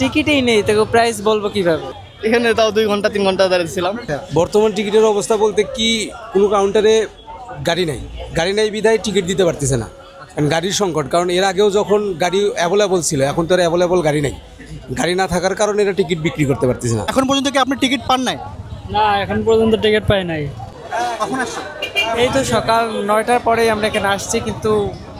টিকিটই নেই, তো প্রাইস বলবো কিভাবে? এখানে তাও 2 ঘন্টা 3 ঘন্টা দাঁড়িয়েছিলাম। বর্তমান টিকিটের অবস্থা বলতে কি, কোনো কাউন্টারে গাড়ি নাই বিধায় টিকিট দিতে পারতেছে না, কারণ গাড়ির সংকট। কারণ এর আগেও যখন গাড়ি অ্যাভেলেবল ছিল, এখন তো আর অ্যাভেলেবল গাড়ি নেই। গাড়ি না থাকার কারণে এরা টিকিট বিক্রি করতে পারতেছে না। এখন পর্যন্ত কি আপনি টিকিট পান নাই? না, এখন পর্যন্ত টিকিট পাই নাই। কখন আসছো? এই তো সকাল 9টার পরেই আমরা এখানে আসছি, কিন্তু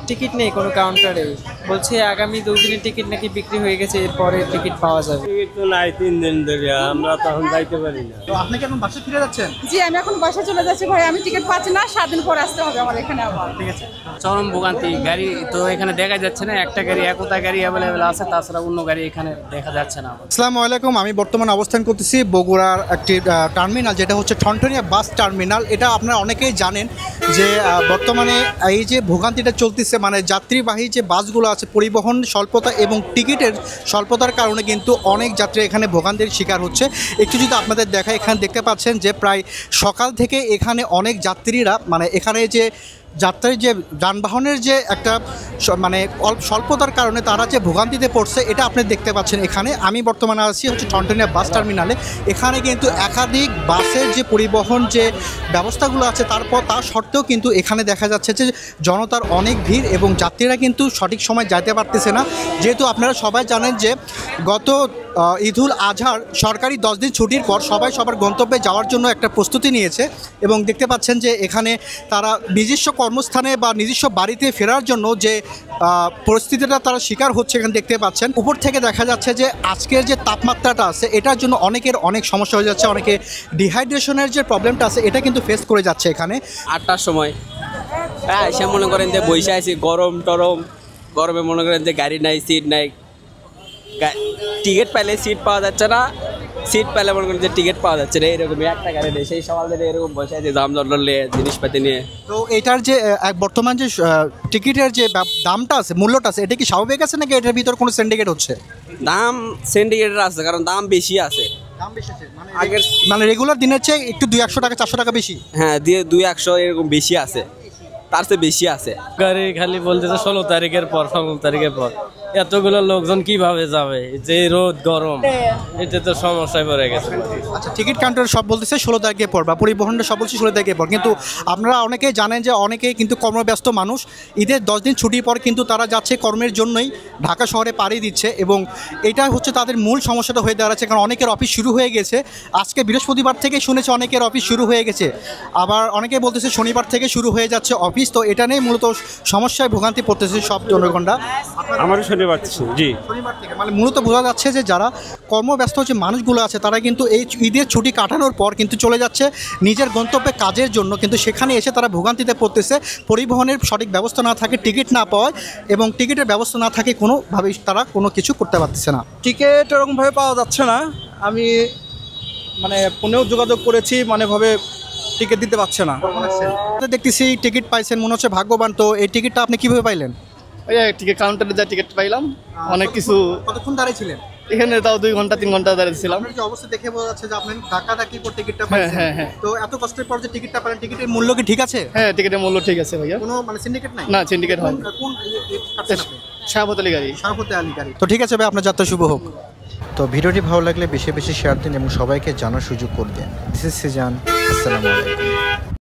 টিকিট নেই কোনো কাউন্টারে। বলছে আগামী 2 দিনের টিকিট নাকি বিক্রি হয়ে গেছে, এরপরে টিকিট পাওয়া যাবে। টিকিট তো নাই 3 দিন ধরে, আমরা তখন যাইতে পারি না। তো আপনি কি এখন বাসা ফিরে যাচ্ছেন? জি, আমি এখন বাসা চলে যাচ্ছি ভাই। আমি টিকিট পাচ্ছি না, 7 দিন পর আসতে হবে আমার এখানে আবার। ঠিক আছে। চরম ভোগান্তি, গাড়ি তো এখানে দেখা যাচ্ছে না। একটা গাড়ি, একতা গাড়ি অ্যাভেলেবেল আছে, তাছাড়া অন্য গাড়ি এখানে দেখা যাচ্ছে না। আসসালামু আলাইকুম, আমি বর্তমানে অবস্থান করতেছি বগুড়ার একটি টার্মিনাল, যেটা হচ্ছে ঠনঠনিয়া বাস টার্মিনাল। এটা আপনারা অনেকেই জানেন যে বর্তমানে এই যে ভোগান্তিটা চলতেছে, মানে যাত্রীবাহী যে বাসগুলো আছে, পরিবহন স্বল্পতা এবং টিকিটের স্বল্পতার কারণে কিন্তু অনেক যাত্রী এখানে ভোগান্তির শিকার হচ্ছে। একটু যদি আপনাদের দেখা, এখানে দেখতে পাচ্ছেন যে প্রায় সকাল থেকে এখানে অনেক যাত্রীরা, মানে এখানে যে যাত্রীর যে যানবাহনের যে একটা মানে স্বল্পতার কারণে তারা যে ভোগান্তিতে পড়ছে, এটা আপনি দেখতে পাচ্ছেন। এখানে আমি বর্তমানে আছি হচ্ছে ঠনঠনিয়া বাস টার্মিনালে। এখানে কিন্তু একাধিক বাসের যে পরিবহন যে ব্যবস্থাগুলো আছে, তার সত্ত্বেও কিন্তু এখানে দেখা যাচ্ছে যে জনতার অনেক ভিড় এবং যাত্রীরা কিন্তু সঠিক সময় যাইতে পারতেছে না। যেহেতু আপনারা সবাই জানেন যে গত ঈদুল আজহার সরকারি 10 দিন ছুটির পর সবাই সবার গন্তব্যে যাওয়ার জন্য একটা প্রস্তুতি নিয়েছে, এবং দেখতে পাচ্ছেন যে এখানে তারা নিজস্ব কর্মস্থানে বা নিজস্ব বাড়িতে ফেরার জন্য যে পরিস্থিতিটা তারা শিকার হচ্ছে এখানে দেখতে পাচ্ছেন। উপর থেকে দেখা যাচ্ছে যে আজকের যে তাপমাত্রাটা আছে, এটার জন্য অনেকের অনেক সমস্যা হয়ে যাচ্ছে। অনেকে ডিহাইড্রেশনের যে প্রবলেমটা আছে, এটা কিন্তু ফেস করে যাচ্ছে এখানে। 8টার সময় এসে মনে করেন যে বসে আছি, গরমে মনে করেন যে গাড়ি নাই, সিট নাই। টিকিট পাইলে সিট পাওয়া যাচ্ছে না, সিট পাইলে মনে করেন যে টিকিট পাওয়া যাচ্ছে না। এরকমই একটা গাড়ি নেই, সেই সকাল থেকে এরকম বসে আছে দাম দর নিয়ে, জিনিসপাতি নিয়ে। তো এটার যে বর্তমান যে টিকিটের যে দামটা আছে, মূল্যটা আছে, এটা কি স্বাভাবিক আছে নাকি এটার ভিতর কোনো সিন্ডিকেট হচ্ছে? দাম সিন্ডিকেটের আছে, কারণ দাম বেশি আছে। আগের মানে রেগুলার দিনের চেয়ে একটু 200 টাকা 400 টাকা বেশি। হ্যাঁ, 200 এরকম বেশি আছে, তার চেয়ে বেশি আছে। গাড়ি খালি বলতেছে 16 তারিখের পর। এতগুলো লোকজন কিভাবে যাবে? যে রোদ গরম, এটা তো সমস্যায় পড়ে গেছে। আচ্ছা, টিকিট কাউন্টার সব বলতেছে 16 তারিখের পর, বা পরিবহনটা সব বলছে 16 তারিখের পর, কিন্তু আপনারা অনেকেই জানেন যে অনেকেই কিন্তু কর্মব্যস্ত মানুষ। ঈদের 10 দিন ছুটির পর কিন্তু তারা যাচ্ছে কর্মের জন্যই, ঢাকা শহরে পাড়ি দিচ্ছে, এবং এটাই হচ্ছে তাদের মূল সমস্যাটা হয়ে দাঁড়াচ্ছে। কারণ অনেকের অফিস শুরু হয়ে গেছে, আজকে বৃহস্পতিবার থেকে শুনেছে অনেকের অফিস শুরু হয়ে গেছে, আবার অনেকে বলতেছে শনিবার থেকে শুরু হয়ে যাচ্ছে অফিস। তো এটা নিয়ে মূলত সমস্যায় ভোগান্তি পড়তেছে সব জনগণরা। আমারও শনিবার, জি, শনিবার থেকে মানে মূলত বোঝা যাচ্ছে যে যারা কর্মব্যস্ত যে মানুষগুলো আছে, তারা কিন্তু এই ঈদের ছুটি কাটানোর পর কিন্তু চলে যাচ্ছে নিজের গন্তব্যে কাজের জন্য, কিন্তু সেখানে এসে তারা ভোগান্তিতে পড়তেছে। পরিবহনের সঠিক ব্যবস্থা না থাকে, টিকিট না পাওয়ায়, এবং টিকিটের ব্যবস্থা না থাকে, কোনোভাবেই তারা কোনো কিছু করতে পারতেছে না। টিকিট এরকমভাবে পাওয়া যাচ্ছে না। আমি মানে ফোনেও যোগাযোগ করেছি, মানেভাবে টিকিট দিতে পারছে না। দেখতেছি টিকিট পাইছেন, মনে হচ্ছে ভাগ্যবান। তো এই টিকিটটা আপনি কীভাবে পাইলেন? ওই টিকিট কাউন্টারে যা টিকিট পাইলাম, অনেক কিছু। কতক্ষণ দাঁড়িয়েছিলেন এখানে তাও 2 ঘন্টা 3 ঘন্টা দাঁড়িয়েছিলাম। আপনার যে অবস্থা দেখে বোঝা যাচ্ছে যে আপনি ধাক্কাধাক্কি করে টিকিটটা পাইছেন। হ্যাঁ। তো এত কষ্টের পর যে টিকিটটা পেলেন, টিকিটের মূল্য কি ঠিক আছে? হ্যাঁ, টিকিটের মূল্য ঠিক আছে ভাইয়া। কোনো মানে সিন্ডিকেট নাই? না, সিন্ডিকেট হয়। কোন কাটছেন আপনি? শাহবত আলী গাড়ি। শাহবত আলী গাড়ি। তো ঠিক আছে ভাই, আপনার যাত্রা শুভ হোক। তো ভিডিওটি ভালো লাগলে বেশি বেশি শেয়ার দিন এবং সবাইকে জানার সুযোগ করে দিন। This is Sijan. আসসালামু আলাইকুম।